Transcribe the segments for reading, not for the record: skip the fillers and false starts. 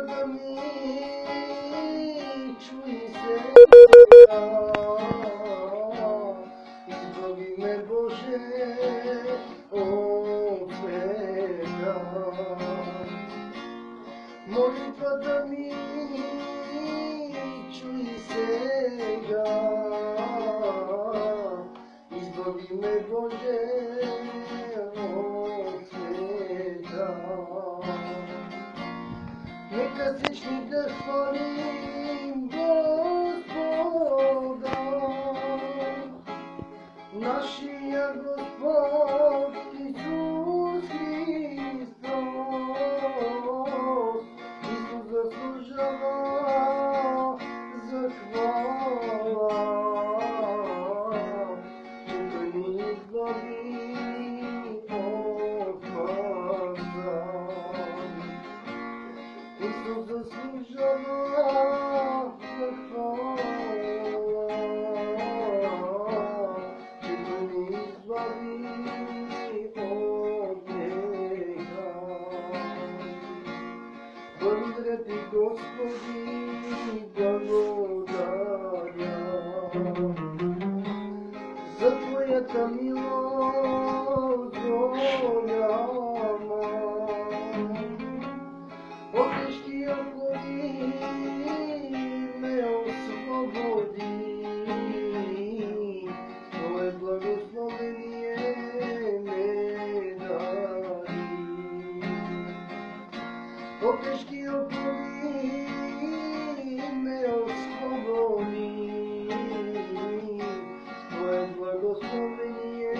Molitva mi čuj Seveda, izbavi me Bože od svega. Molitva da mi čuj Seveda, izbavi me Bože od svega. Neka svični da hvalim Gospoda, našija Gospod Isus Hristos. Isus zaslužava zahvala, što ga mi izbavi od pakla. Isus zaslužava zahvala, što ga mi izbavi od njega. Благодаря ти, Господи, благодаря за Твоята милост голяма. От тежкия гори ме освободи, Твое благословение ме дари. От тежкия гори ме освободи, Твое благословение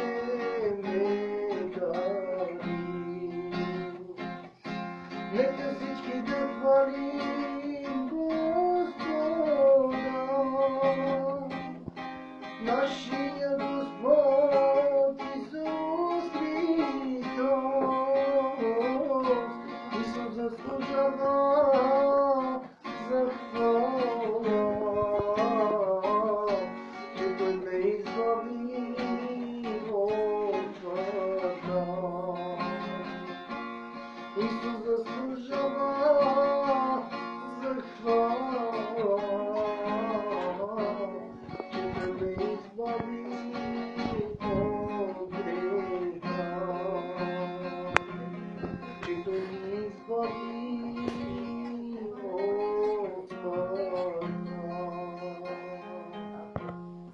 ме дари. Нека всички да хвалим